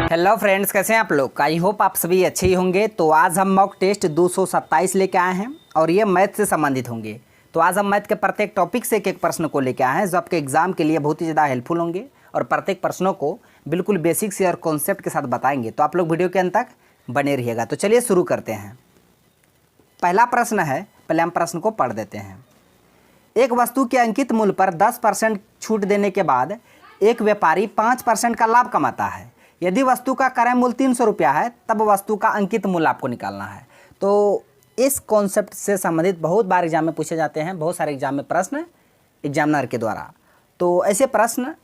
Hello friends, कैसे हैं आप लोग। आई होप आप सभी अच्छे ही होंगे। तो आज हम मॉक टेस्ट 227 लेके आए हैं और ये मैथ से संबंधित होंगे। तो आज हम मैथ के प्रत्येक टॉपिक से एक प्रश्न को लेके आए हैं जो आपके एग्जाम के लिए बहुत ही ज़्यादा हेल्पफुल होंगे और प्रत्येक प्रश्नों को बिल्कुल बेसिक से और कॉन्सेप्ट के साथ बताएंगे। तो आप लोग वीडियो के अंत तक बने रहिएगा। तो चलिए शुरू करते हैं। पहला प्रश्न है, पहले हम प्रश्न को पढ़ देते हैं। एक वस्तु के अंकित मूल्य पर 10% छूट देने के बाद एक व्यापारी 5% का लाभ कमाता है। यदि वस्तु का क्रय मूल्य 300 रुपया है तब वस्तु का अंकित मूल्य आपको निकालना है। तो इस कॉन्सेप्ट से संबंधित बहुत बार एग्जाम में पूछे जाते हैं, बहुत सारे एग्जाम में प्रश्न एग्जामिनर के द्वारा। तो ऐसे प्रश्न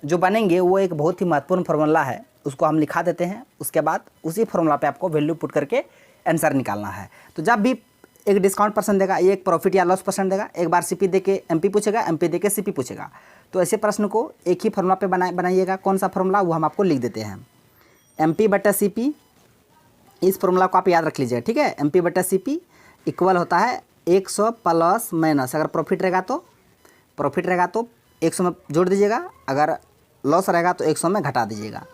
जो बनेंगे वो एक बहुत ही महत्वपूर्ण फार्मूला है, उसको हम लिखा देते हैं। उसके बाद उसी फार्मूला पे आपको वैल्यू पुट करके आंसर निकालना है। तो जब भी एक डिस्काउंट परसेंट देगा, एक प्रॉफिट या लॉस परसेंट देगा, एक बार सीपी दे के एमपी पूछेगा, एमपी दे के सीपी पूछेगा। तो ऐसे प्रश्न को एक ही फार्मूला पे बनाइएगा। कौन सा फार्मूला, वो हम आपको लिख देते हैं। एमपी बटा सीपी, इस फार्मूला को आप याद रख लीजिएगा, ठीक है। एमपी बटा सीपी इक्वल होता है 100 प्लस माइनस, अगर प्रॉफिट रहेगा तो 100 में जोड़ दीजिएगा, अगर लॉस रहेगा तो 100 में घटा दीजिएगा।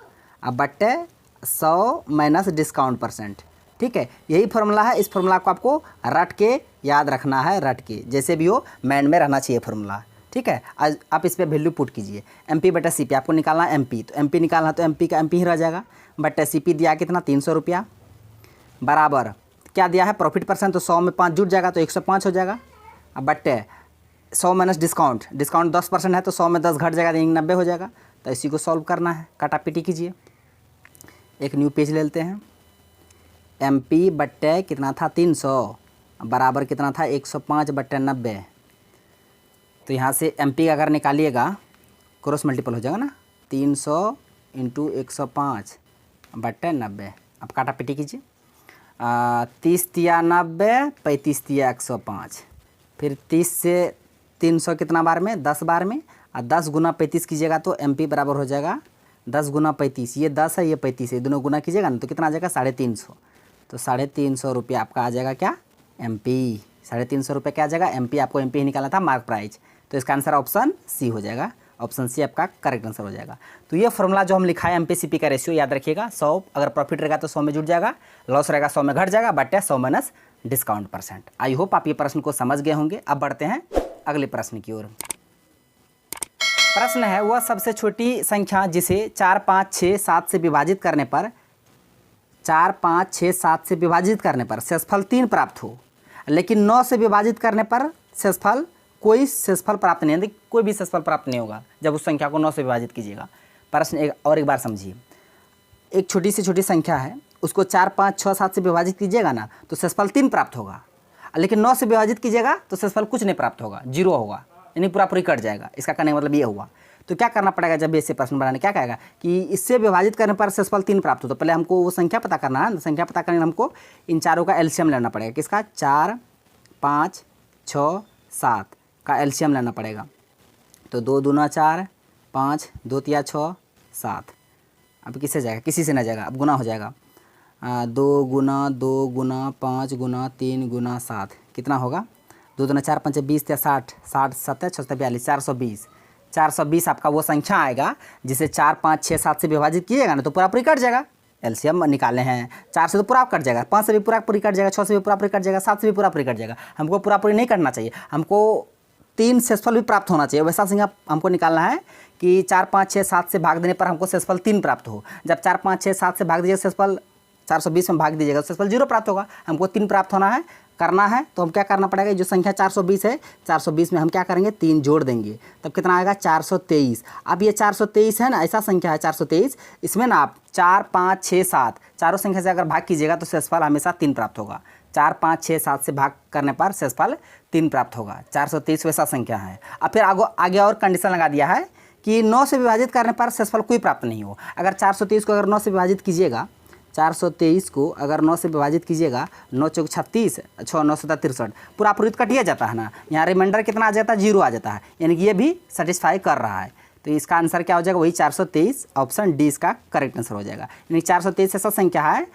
अब बट्टे 100 माइनस डिस्काउंट परसेंट, ठीक है। यही फार्मूला है। इस फार्मूला को आपको रट के याद रखना है, रट के जैसे भी हो माइंड में रहना चाहिए फार्मूला, ठीक है। आज आप इस पर वैल्यू पुट कीजिए। एमपी बटा सीपी आपको निकालना है एमपी, तो एमपी निकालना तो एमपी का एमपी ही रह जाएगा। बटा सीपी दिया कितना 300 रुपया, बराबर क्या दिया है प्रॉफिट परसेंट, तो 100 में 5 जुट जाएगा तो 105 हो जाएगा। अब बट्टे 100 माइनस डिस्काउंट 10% है तो 100 में 10 घट जाएगा तो 90 हो जाएगा। तो इसी को सॉल्व करना है, काटा पीटी कीजिए। एक न्यू पेज ले लेते हैं। एम पी बट्टे कितना था 300, बराबर कितना था 105 बट्टे 90। तो यहाँ से एम पी का अगर निकालिएगा क्रॉस मल्टीपल हो जाएगा ना, 300 इंटू 105 बट्टे 90। अब काटा पीटी कीजिए। 30 तिया 90, 35 तिया 105, फिर 30 से 300 कितना बार में 10 बार में, और 10 गुना 35 कीजिएगा तो एम पी बराबर हो जाएगा 10 गुना 35। ये 10 है, ये 35 है, दोनों गुना कीजिएगा ना तो कितना आ जाएगा 350। तो 350 रुपया आपका आ जाएगा क्या, एम पी। 350 रुपये क्या आ जाएगा, एम पी। आपको एम पी ही निकालना था, मार्क प्राइस। तो इसका आंसर ऑप्शन सी हो जाएगा। ऑप्शन सी आपका करेक्ट आंसर हो जाएगा। तो ये फॉर्मूला जो हम लिखा है एम पी सी पी का रेशियो याद रखिएगा। 100 अगर प्रॉफिट रहेगा तो 100 में जुट जाएगा, लॉस रहेगा 100 में घट जाएगा, but 100 minus discount percent. I hope आप ये प्रश्न को समझ गए होंगे। अब बढ़ते हैं अगले प्रश्न की ओर। प्रश्न है, वह सबसे छोटी संख्या जिसे 4, 5, 6, 7 से विभाजित करने पर 4, 5, 6, 7 से विभाजित करने पर शेषफल 3 प्राप्त हो, लेकिन 9 से विभाजित करने पर शेषफल कोई शेषफल प्राप्त नहीं, कोई भी शेषफल प्राप्त नहीं होगा जब उस संख्या को 9 से विभाजित कीजिएगा। प्रश्न एक बार समझिए। एक छोटी से छोटी संख्या है, उसको 4, 5, 6, 7 से विभाजित कीजिएगा ना तो शेषफल 3 प्राप्त होगा, लेकिन 9 से विभाजित कीजिएगा तो शेषफल कुछ नहीं प्राप्त होगा, 0 होगा, यानी पूरा पूरी कट जाएगा। इसका कहने का मतलब ये हुआ। तो क्या करना पड़ेगा जब ऐसे प्रश्न बनाने, क्या कहेगा कि इससे विभाजित करने पर शेषफल 3 प्राप्त हो, तो पहले हमको वो संख्या पता करना है। संख्या पता करने हमको इन चारों का एलसीएम लेना पड़ेगा। किसका, 4, 5, 6, 7 का एलसीएम लेना पड़ेगा। तो 2 दूना 4, 5, 2 तिया 6, 7। अब किससे जाएगा, किसी से ना जाएगा, अब गुना हो जाएगा। 2 गुना 2 गुना 5 गुना 3 गुना 7 कितना होगा, 2 दूना 4, 5 20 या 60, 60 7 6 42, 420। 420 आपका वो संख्या आएगा जिसे 4, 5, 6, 7 से विभाजित कीजिएगा ना तो पूरा पूरी कट जाएगा। एलसीएम निकालने हैं, 4 से तो पूरा कट जाएगा, 5 से भी पूरा पूरी कट जाएगा, 6 से भी पूरा पूरी कट जाएगा, 7 से भी पूरा पूरी कट जाएगा। हमको पूरा पूरी नहीं करना चाहिए, हमको 3 शेषफल भी प्राप्त होना चाहिए। वैसा संख्या हमको निकालना है कि 4, 5, 6, 7 से भाग देने पर हमको शेषफल 3 प्राप्त हो। जब 4, 5, 6, 7 से भाग दीजिएगा शेषफल 420 में भाग दीजिएगा तो शेषफल 0 प्राप्त होगा। हमको 3 प्राप्त होना है, करना है तो हम क्या करना पड़ेगा, जो संख्या 420 है, 420 में हम क्या करेंगे 3 जोड़ देंगे, तब कितना आएगा 423। अब ये 423 है ना, ऐसा संख्या है 423, इसमें ना आप 4, 5, 6, 7 चारों संख्या से अगर भाग कीजिएगा तो शेषफल हमेशा 3 प्राप्त होगा। 4, 5, 6, 7 से भाग करने पर शेषफल 3 प्राप्त होगा। 423 वैसा संख्या है। अब फिर आगे और कंडीशन लगा दिया है कि 9 से विभाजित करने पर शेषफल कोई प्राप्त नहीं हो। अगर 423 को अगर 9 से विभाजित कीजिएगा, 423 को अगर 9 से विभाजित कीजिएगा, 9 चौक 36, 6 9 7 63, पूरा पूरी कटिया जाता है ना, यहाँ रिमाइंडर कितना आ जाता है, 0 आ जाता है, यानी कि ये भी सेटिस्फाई कर रहा है। तो इसका आंसर क्या हो जाएगा, वही 423, ऑप्शन डी इसका करेक्ट आंसर हो जाएगा। यानी 423 ऐसा संख्या है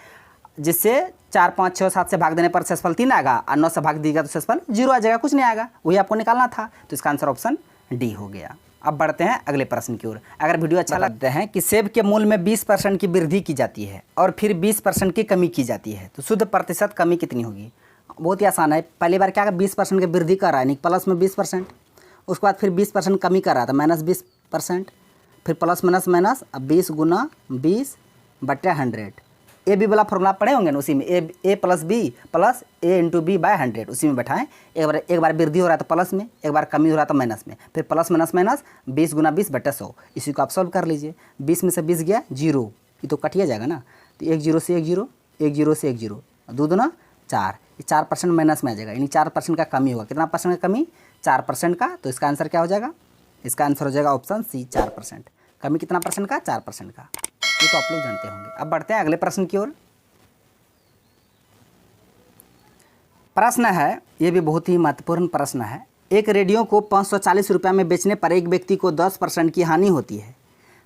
जिससे 4, 5, 6, 7 से भाग देने पर शेषफल 3 आएगा और 9 से भाग दीजिएगा तो शेषफल 0 आ जाएगा, कुछ नहीं आएगा, वही आपको निकालना था। तो इसका आंसर ऑप्शन डी हो गया। अब बढ़ते हैं अगले प्रश्न की ओर। अगर वीडियो अच्छा लगता है कि सेब के मूल्य में 20% की वृद्धि की जाती है और फिर 20% की कमी की जाती है तो शुद्ध प्रतिशत कमी कितनी होगी। बहुत ही आसान है। पहली बार क्या 20% की वृद्धि कर रहा है, यानी प्लस में 20%, उसके बाद फिर 20% कमी कर रहा था -20%, फिर प्लस माइनस माइनस, अब 20 गुना 20/100। ए बी वाला फॉर्मूला पढ़े होंगे ना, उसी में ए प्लस बी प्लस ए इंटू बी बाय 100 उसी में बैठाएं। एक बार वृद्धि हो रहा है तो प्लस में, एक बार कमी हो रहा था माइनस में, फिर प्लस माइनस माइनस 20 गुना 20/100। इसी को आप सॉल्व कर लीजिए। 20 में से 20 गया 0, ये तो कटिया जाएगा ना, तो 1 0 से 1 0, 1 0 से 1 0, 2 दूना 4, ये 4% माइनस में आ जाएगा, यानी 4% का कमी होगा। कितना परसेंट का कमी? 4% का। तो इसका आंसर क्या हो जाएगा? इसका आंसर हो जाएगा ऑप्शन सी, 4%। कमी कितना परसेंट का? 4% का। ये तो आप लोग जानते होंगे। अब बढ़ते हैं अगले प्रश्न की ओर। प्रश्न है, ये भी बहुत ही महत्वपूर्ण प्रश्न है। एक रेडियो को 540 रुपये में बेचने पर एक व्यक्ति को 10% की हानि होती है।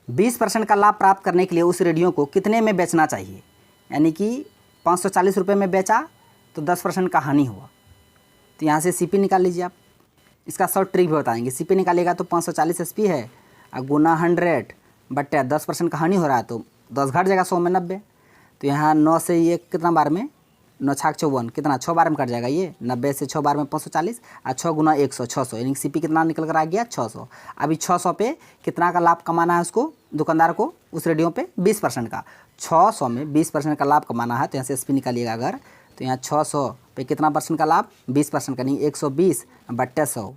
20% का लाभ प्राप्त करने के लिए उस रेडियो को कितने में बेचना चाहिए? यानी कि 540 रुपये में बेचा तो 10% का हानि हुआ। तो यहाँ से सीपी निकाल लीजिए आप। इसका शॉर्ट ट्रिक भी बताएंगे। सीपी निकालेगा तो 540 एसपी है, गुना 100/10% का हानि हो रहा है तो 10 घट जाएगा, 100 में 90। तो यहाँ 9 से ये कितना बार में, 9 छाक 54, कितना 6 बार में कट जाएगा ये। 90 से 6 बार में 540, और 6 गुना 100 600, यानी सीपी कितना निकल कर आ गया? 600। अभी 600 पे कितना का लाभ कमाना है उसको, दुकानदार को, उस रेडियो पे 20% का। 600 में 20% का लाभ कमाना है तो यहाँ से एसपी निकालिएगा अगर, तो यहाँ 600 पे कितना परसेंट का लाभ? 20% का, नहीं 120/100।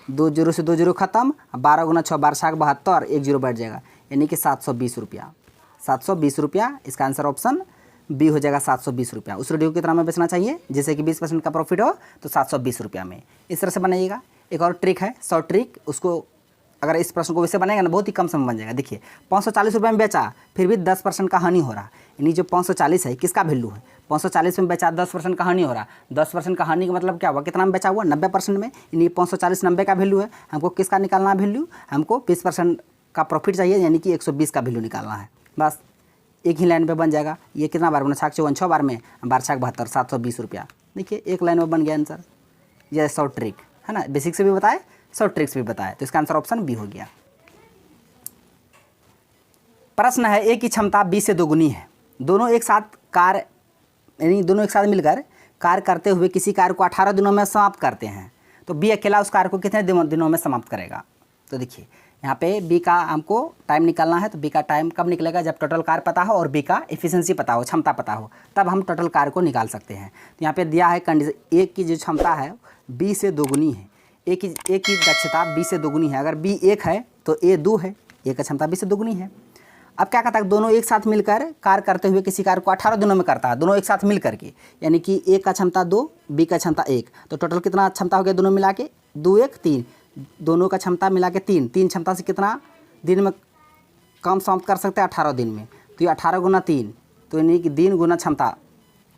2 0 से 2 0 खत्म, 12 गुना 6 12 छाक 72, 1 0 बैठ जाएगा, यानी कि 720 रुपया। 720 रुपया, इसका आंसर ऑप्शन बी हो जाएगा, 720 रुपया। उस रेडियो को कितना में बेचना चाहिए जैसे कि 20% का प्रॉफिट हो तो 720 रुपया में। इस तरह से बनाइएगा। एक और ट्रिक है, शॉर्ट ट्रिक, उसको अगर इस प्रश्न को वैसे बनाएगा ना बहुत ही कम समय बन जाएगा। देखिए 540 रुपये में बेचा, फिर भी 10% का हानि हो रहा, यानी जो 540 है किसका वैल्यू है? 540 में बेचा, 10% का हानि हो रहा। 10% का हानि का मतलब क्या हुआ? कितना में बेचा हुआ? 90% में, यानी 540 90 का वैल्यू है। हमको किसका निकालना है वैल्यू? हमको 20% का प्रॉफिट चाहिए, यानी कि 120 का वैल्यू निकालना है। बस एक ही लाइन पे बन जाएगा। ये कितना बार बना? 6 बार में, 12 छाक 72, 720 रुपया। देखिए एक लाइन में बन गया आंसर। ये शॉर्ट ट्रिक है ना, बेसिक से भी बताए, शॉर्ट ट्रिक्स भी बताए, तो इसका आंसर ऑप्शन बी हो गया। प्रश्न है, ए की क्षमता 20 से दोगुनी है। दोनों एक साथ कार्य, यानी दोनों एक साथ मिलकर कार्य करते हुए किसी कार्य को 18 दिनों में समाप्त करते हैं, तो बी अकेला उस कार्य को कितने दिनों में समाप्त करेगा? तो देखिए यहाँ पे बी का हमको टाइम निकालना है, तो बी का टाइम कब निकलेगा? जब टोटल कार्य पता हो और बी का एफिशिएंसी पता हो, क्षमता पता हो, तब हम टोटल कार्य को निकाल सकते हैं। तो यहाँ पे दिया है कंडीशन, ए की जो क्षमता है बी से दोगुनी है। ए की दक्षता बी से दोगुनी है। अगर बी 1 है तो ए 2 है, ए का क्षमता बी से दोगुनी है। अब क्या कहता है? दोनों एक साथ मिलकर कार्य करते हुए किसी कार्य को 18 दिनों में करता है, दोनों एक साथ मिल करके, यानी कि ए का क्षमता 2, बी का क्षमता 1, तो टोटल कितना क्षमता हो गया दोनों मिला के? 2 1 3, दोनों का क्षमता मिला के 3 क्षमता से कितना दिन में काम समाप्त कर सकते हैं? 18 दिन में। तो ये 18 गुना 3, तो यानी कि दिन गुना क्षमता,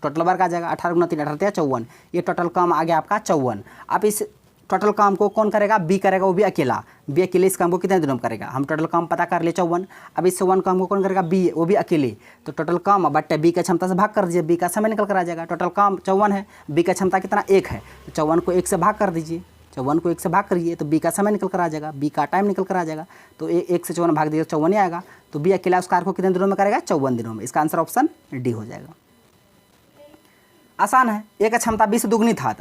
टोटल वर्क आ जाएगा 18 गुना 3, 18 54, ये टोटल काम आ गया आपका 54। अब इस टोटल काम को कौन करेगा? बी करेगा, वो भी अकेला। बी अकेले इस काम को कितने दिनों में करेगा? हम टोटल काम पता कर ले 54। अब इस 54 काम को कौन करेगा? बी, वो भी अकेले। तो टोटल काम बट बी का क्षमता से भाग कर दीजिए, बी का समय निकल कर आ जाएगा। टोटल काम 54 है, बी का क्षमता कितना? 1 है, तो 54 को 1 से भाग कर दीजिए, 54 को 1 से भाग करिए तो बी का समय निकल कर आ जाएगा, बी का टाइम निकल कर आ जाएगा। तो 1 से 54 भाग दीजिए, 54 ही आएगा। तो बी अकेला उस कार्य को कितने दिनों में करेगा? 54 दिनों में। इसका आंसर ऑप्शन डी हो जाएगा। आसान है। ए का क्षमता 20 से दुगनी था,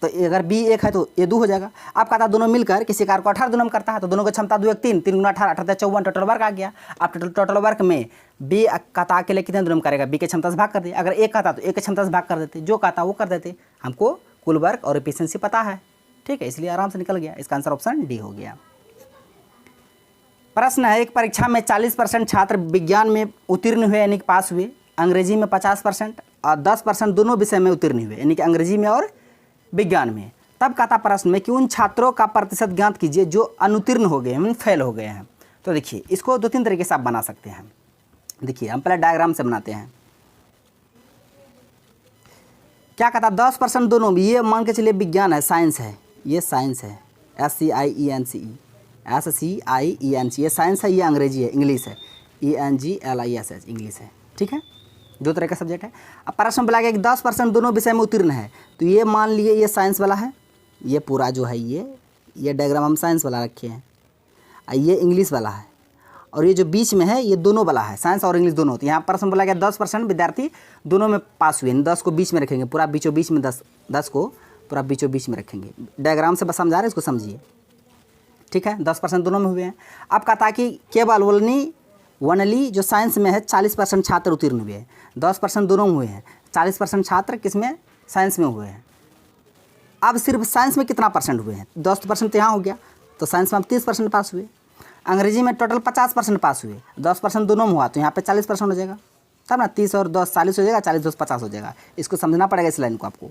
तो अगर बी 1 है तो ए 2 हो जाएगा। आप कहता दोनों मिलकर किसी कार्य को 18 दिनों में करता है, तो दोनों की क्षमता 2 1 3, 3 गुना 18, 18 54, टोटल वर्क आ गया। आप टोटल वर्क में बी कहता के लिए कितने दिनों में करेगा? बी की क्षमता से भाग कर दिए। अगर एक कहता तो एक की क्षमता से भाग कर देते, जो कहता वो कर देते। हमको कुल वर्क और एफिशिएंसी पता है, ठीक है, इसलिए आराम से निकल गया। इसका आंसर ऑप्शन डी हो गया। प्रश्न है, एक परीक्षा में 40% छात्र विज्ञान में उत्तीर्ण हुए यानी कि पास हुए, अंग्रेजी में 50% और 10% दोनों विषय में उत्तीर्ण हुए यानी कि अंग्रेजी में और विज्ञान में। तब कहता प्रश्न में कि उन छात्रों का प्रतिशत ज्ञात कीजिए जो अनुत्तीर्ण हो गए हैं, फेल हो गए हैं। तो देखिए इसको 2-3 तरीके से आप बना सकते हैं। देखिए हम पहले डायग्राम से बनाते हैं। क्या कहता 10% दोनों भी, ये मान के चलिए विज्ञान है, साइंस है, ये साइंस है, SCIENCE, ये साइंस है, ये अंग्रेजी है, इंग्लिश है, ENGLISH, इंग्लिश है, ठीक है, 2 तरह का सब्जेक्ट है। अब प्रश्न बोला गया कि 10% दोनों विषय में उत्तीर्ण है, तो ये मान लिए ये साइंस वाला है, ये पूरा जो है ये डायग्राम हम साइंस वाला रखे हैं, ये इंग्लिश वाला है, और ये जो बीच में है ये दोनों वाला है, साइंस और इंग्लिश दोनों होती है। यहाँ प्रश्न बोला गया 10% विद्यार्थी दोनों में पास हुए, 10 को बीच में रखेंगे, पूरा बीचों बीच में 10 को पूरा बीचों बीच में रखेंगे। डायग्राम से बस समझा रहे हैं, इसको समझिए, ठीक है। 10% दोनों में हुए हैं। अब कहा था कि केवल वनली जो साइंस में है 40% छात्र उत्तीर्ण हुए हैं, 10% दोनों में हुए हैं, 40% छात्र किसमें, साइंस में हुए हैं। अब सिर्फ साइंस में कितना परसेंट हुए हैं, 10% तो यहाँ हो गया, तो साइंस में अब 30% पास हुए। अंग्रेजी में टोटल 50% पास हुए, 10% दोनों में हुआ, तो यहाँ पे 40% हो जाएगा, तब ना 30 और 10 40 हो जाएगा, 40 10 50 हो जाएगा। इसको समझना पड़ेगा इस लाइन को आपको।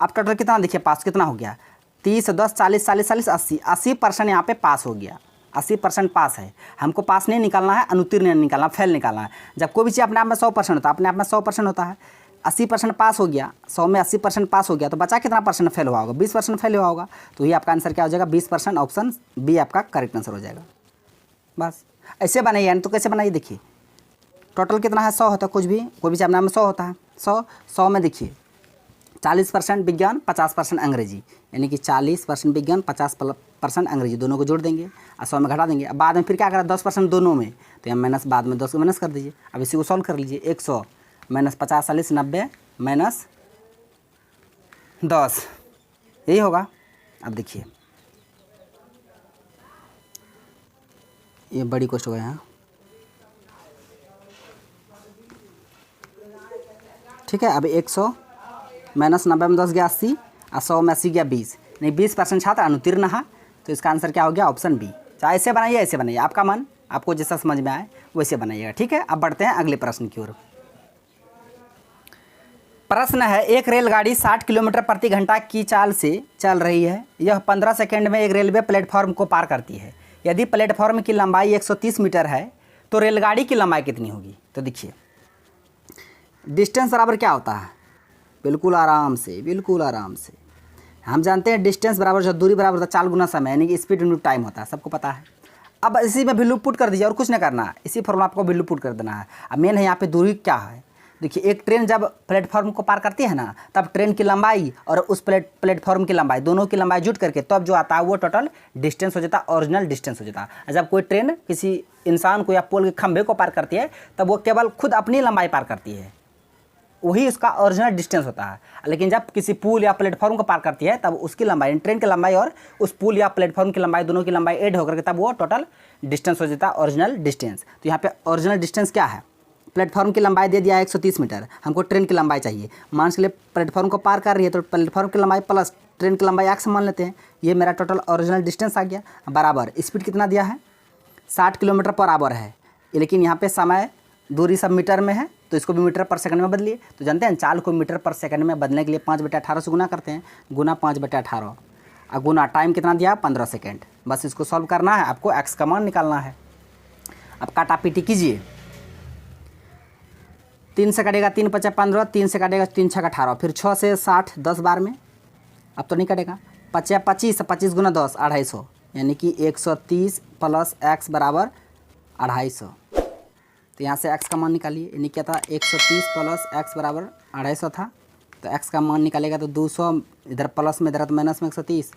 अब टोटल कितना देखिए पास कितना हो गया, 30 10 40 40 40 80, 80% यहाँ पे पास हो गया, 80% पास है। हमको पास नहीं निकालना है, अनुत्तीर्ण नहीं निकालना, फेल निकालना है। जब कोई भी चीज़ अपने आप में 100% होता है, अपने आप में 100% होता है, 80% पास हो गया, 100 में 80% पास हो गया, तो बचा कितना परसेंट फेल हुआ होगा, 20% फेल हुआ होगा। तो ये आपका आंसर क्या हो जाएगा, 20%, ऑप्शन बी आपका करेक्ट आंसर हो जाएगा। बस ऐसे बनाइए, यानी तो कैसे बनाइए देखिए, टोटल कितना है, 100 होता है, कुछ भी कोई भी अपने आप में 100 होता है, 100 में देखिए 40% विज्ञान 50% अंग्रेजी, यानी कि 40% विज्ञान 50% अंग्रेजी, दोनों को जोड़ देंगे और 100 में घटा देंगे। अब बाद में फिर क्या करा, 10% दोनों में, तो यहाँ माइनस बाद में 10 को माइनस कर दीजिए। अब इसी को सॉल्व कर लीजिए, 100 माइनस 50 40 90 माइनस 10, यही होगा। अब देखिए ये बड़ी क्वेश्चन हो गया यहाँ, ठीक है। अब 100 माइनस 90 में 10 गया 80 और 100 में 80 गया 20, नहीं 20% छात्र अनुत्तीर्ण है, तो इसका आंसर क्या हो गया, ऑप्शन बी। चाहे ऐसे बनाइए ऐसे बनाइए, आपका मन, आपको जैसा समझ में आए वैसे बनाइएगा, ठीक है। अब बढ़ते हैं अगले प्रश्न की ओर। प्रश्न है, एक रेलगाड़ी 60 किलोमीटर प्रति घंटा की चाल से चल रही है, यह 15 सेकंड में एक रेलवे प्लेटफॉर्म को पार करती है। यदि प्लेटफॉर्म की लंबाई 130 मीटर है तो रेलगाड़ी की लंबाई कितनी होगी। तो देखिए डिस्टेंस बराबर क्या होता है, बिल्कुल आराम से, बिल्कुल आराम से हम जानते हैं डिस्टेंस बराबर जो दूरी बराबर होता है 4 गुना समय, यानी कि स्पीड इंटू टाइम होता है, सबको पता है। अब इसी में वैल्यू पुट कर दीजिए और कुछ नहीं करना है, इसी फॉर्मूला आपको वैल्यू पुट कर देना है। अब मेन है यहाँ पे दूरी क्या है, देखिए एक ट्रेन जब प्लेटफॉर्म को पार करती है ना, तब ट्रेन की लंबाई और उस प्लेटफॉर्म की लंबाई, दोनों की लंबाई जुट करके तब जो आता है वो टोटल डिस्टेंस हो जाता है, ओरिजिनल डिस्टेंस हो जाता है। जब कोई ट्रेन किसी इंसान को या पोल के खंभे को पार करती है तब वो केवल खुद अपनी लंबाई पार करती है, वही उसका ओरिजिनल डिस्टेंस होता है। लेकिन जब किसी पुल या प्लेटफॉर्म को पार करती है तब उसकी लंबाई, ट्रेन की लंबाई और उस पुल या प्लेटफॉर्म की लंबाई, दोनों की लंबाई ऐड होकर के तब वो टोटल डिस्टेंस हो जाता है, ओरिजिनल डिस्टेंस। तो यहाँ पे ओरिजिनल डिस्टेंस क्या है, प्लेटफॉर्म की लंबाई दे दिया है 130 मीटर, हमको ट्रेन की लंबाई चाहिए। मान के लिए प्लेटफॉर्म को पार कर रही है तो प्लेटफॉर्म की लंबाई प्लस ट्रेन की लंबाई x मान लेते हैं, ये मेरा टोटल ओरिजिनल डिस्टेंस आ गया। बराबर स्पीड कितना दिया है, 60 किलोमीटर पर आवर है, लेकिन यहाँ पे समय दूरी सब मीटर में है तो इसको भी मीटर पर सेकंड में बदलिए। तो जानते हैं चाल को मीटर पर सेकंड में बदलने के लिए 5/18 से गुना करते हैं, गुना 5/18 और गुना टाइम कितना दिया 15 सेकंड। बस इसको सॉल्व करना है, आपको x का मान निकालना है। अब काटा पीटी कीजिए, 3 से कटेगा 3 5 15, 3 से कटेगा 3 6 18, फिर 6 से 60 10 बार में, अब तो नहीं कटेगा, 5 25 25 गुना 10 250, यानी कि 130 प्लस x बराबर 250। तो यहाँ से x का मान निकालिए, यानी क्या था 130 प्लस x बराबर 250 था, तो x का मान निकालेगा तो 200, इधर प्लस में इधर तो माइनस में 130,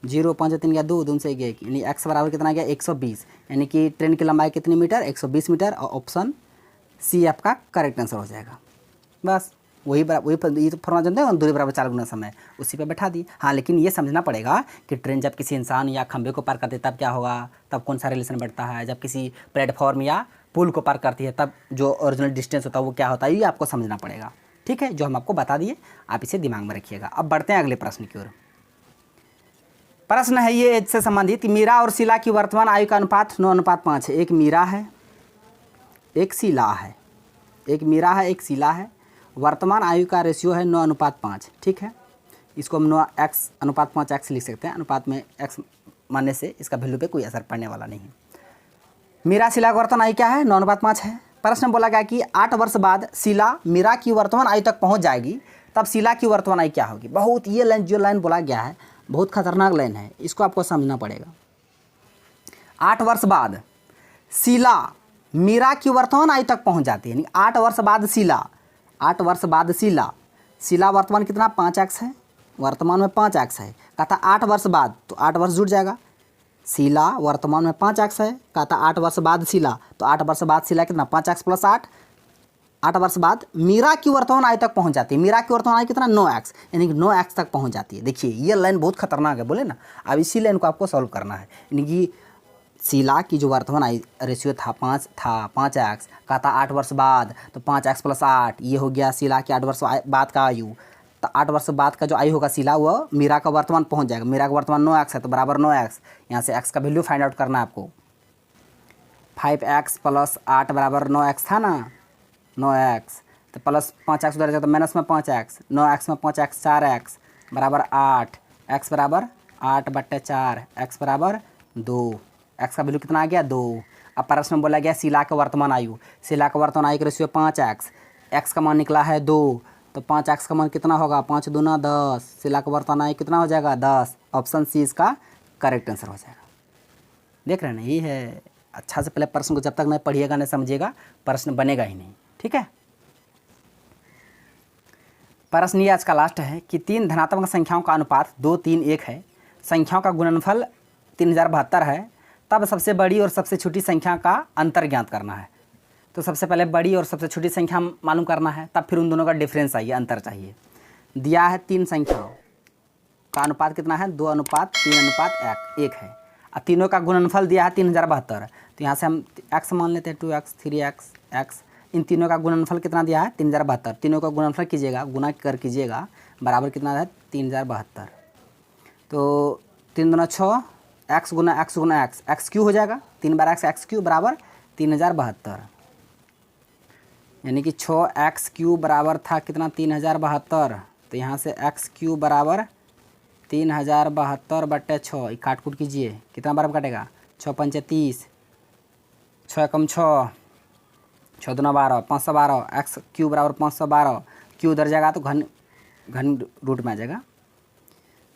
0 5 3 गया 2 2 से 1, यानी x बराबर कितना गया 120, यानी कि ट्रेन की लंबाई कितनी मीटर 120 मीटर, और ऑप्शन सी आपका करेक्ट आंसर हो जाएगा। बस वही ये तो फॉर्मूला जानते हैं, दूरी बराबर 4 गुना समय, उसी पे बैठा दी। हाँ लेकिन ये समझना पड़ेगा कि ट्रेन जब किसी इंसान या खंभे को पार करती है तब क्या होगा, तब कौन सा रिलेशन बैठता है, जब किसी प्लेटफॉर्म या पुल को पार करती है तब जो ओरिजिनल डिस्टेंस होता है वो क्या होता है, ये आपको समझना पड़ेगा, ठीक है। जो हम आपको बता दिए आप इसे दिमाग में रखिएगा। अब बढ़ते हैं अगले प्रश्न की ओर। प्रश्न है ये एज से संबंधित, मीरा और शीला की वर्तमान आयु का अनुपात 9:5 है। एक मीरा है एक शीला है, एक मीरा है एक शीला है, वर्तमान आयु का रेशियो है 9:5, ठीक है। इसको हम 9x/5x लिख सकते हैं, अनुपात में x मानने से इसका वैल्यू पे कोई असर पड़ने वाला नहीं है। मीरा शीला का वर्तमान आयु क्या है 9:5 है। प्रश्न बोला गया कि 8 वर्ष बाद शीला मीरा की वर्तमान आयु तक पहुंच जाएगी, तब शीला की वर्तमान आयु क्या होगी। बहुत ये लाइन जो लाइन बोला गया है बहुत खतरनाक लाइन है, इसको आपको समझना पड़ेगा। 8 वर्ष बाद शीला मीरा की वर्तमान आयु तक पहुंच जाती है, यानी 8 वर्ष बाद शीला, 8 वर्ष बाद शीला वर्तमान कितना 5x है, वर्तमान में 5x है, कहता 8 वर्ष बाद, तो 8 वर्ष जुड़ जाएगा, शीला वर्तमान में 5x है, कहा था 8 वर्ष बाद शीला, तो 8 वर्ष बाद शीला कितना 5x + 8, 8 वर्ष बाद मीरा की वर्तमान आयु तक पहुंच जाती है। मीरा की वर्तमान आयु कितना 9x, यानी कि 9x तक पहुंच जाती है। देखिए ये लाइन बहुत खतरनाक है, बोले ना। अब इसी लाइन को आपको सॉल्व करना है, यानी कि शीला की जो वर्तमान आयु रेशियो था 5x, कहा था 8 वर्ष बाद, तो 5x + 8, ये हो गया शीला की 8 वर्ष बाद का आयु। तो 8 वर्ष बाद का जो आयु होगा शीला, वह मीरा का वर्तमान पहुंच जाएगा। मीरा का वर्तमान 9x है, तो बराबर 9x, यहाँ से x का वैल्यू फाइंड आउट करना है आपको। 5x + 8 बराबर 9x था ना, 9x, तो प्लस 5x उधर जाएगा तो माइनस में 5x, 9x में 5x 4x बराबर 8, x बराबर 8/4, x बराबर 2, x का वैल्यू कितना आ गया 2। अब प्रश्न में बोला गया शीला का वर्तमान आयु, शीला का वर्तमान आयु का रेशियो 5x, x का मान निकला है 2, तो 5x का मान कितना होगा 5 दूना 10, शीला का वर्तमान आयु कितना हो जाएगा 10। ऑप्शन सी इसका करेक्ट आंसर हो जाएगा। देख रहे हैं ना, ये है। अच्छा से पहले प्रश्न को जब तक नहीं पढ़िएगा नहीं समझिएगा, प्रश्न बनेगा ही नहीं, ठीक है। प्रश्न ये आज का लास्ट है कि 3 धनात्मक संख्याओं का अनुपात 2, 3, 1 है, संख्याओं का गुणनफल 3072 है, तब सबसे बड़ी और सबसे छोटी संख्या का अंतर ज्ञात करना है। तो सबसे पहले बड़ी और सबसे छोटी संख्या मालूम करना है, तब फिर उन दोनों का डिफरेंस चाहिए, अंतर चाहिए। दिया है 3 संख्याओं का अनुपात कितना है 2:3:1 है, और तीनों का गुणनफल दिया है 3072। तो यहाँ से हम x मान लेते हैं 2x, 3x, x, इन तीनों का गुणनफल कितना दिया है 3072। तीनों का गुणनफल कीजिएगा, गुना कर कीजिएगा, बराबर कितना है 3072। तो 3 दूना 6, x गुना x गुना x, x क्यू हो जाएगा, 3 बार x क्यू बराबर 3072, यानी कि 6x क्यू बराबर था कितना 3072। तो यहाँ से x क्यू बराबर 3072/6, काट कूट कीजिए, कितना बराबर कटेगा 6 पंचे 30, 6 कम 6, 6 दूना 12, 512, x क्यू बराबर 512, क्यू उधर जाएगा तो घन रूट में आ जाएगा,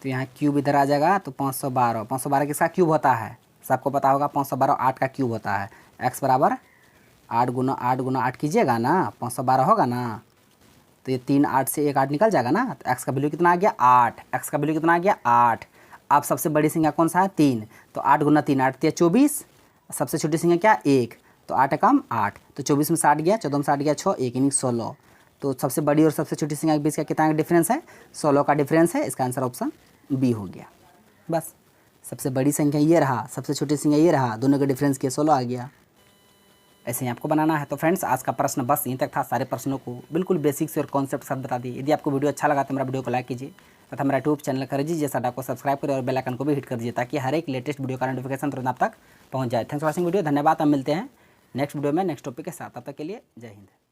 तो यहाँ क्यूब इधर आ जाएगा, तो 512, 512 किसका क्यूब होता है सबको पता होगा, 512 8 का क्यूब होता है। x बराबर 8 गुना 8 कीजिएगा ना, 512 होगा ना, तो ये 3 8 से 1 8 निकल जाएगा ना, तो x का वैल्यू कितना आ गया 8, x का वैल्यू कितना आ गया 8। अब सबसे बड़ी संख्या कौन सा है 3, तो 8 गुना 3 8 × 24, सबसे छोटी संख्या क्या 1, तो 8 कम 8, तो 24 में 60 गया, 14 में 60 गया 6, 1 यानी 16। तो सबसे बड़ी और सबसे छोटी संख्या के बीच का कितना डिफरेंस है 16 का डिफरेंस है। इसका आंसर ऑप्शन बी हो गया। बस सबसे बड़ी संख्या ये रहा, सबसे छोटी संख्या ये रहा, दोनों का डिफरेंस किया 16 आ गया। ऐसे ही आपको बनाना है। तो फ्रेंड्स आज का प्रश्न बस यहीं तक था। सारे प्रश्नों को बिल्कुल बेसिक से और कॉन्सेप्ट साथ बता दिए। यदि आपको वीडियो अच्छा लगा तो मेरा वीडियो को लाइक कीजिए तथा मेरा यूट्यूब चैनल कर दीजिए, साडा को सब्सक्राइब करें और बेल आइकन को भी हिट कर दीजिए ताकि हर एक लेटेस्ट वीडियो का नोटिफिकेशन तुरंत आप तक पहुंच जाए। Thanks for watching video. धन्यवाद। हम मिलते हैं नेक्स्ट वीडियो में नेक्स्ट टॉपिक के साथ। तब तक के लिए जय हिंद।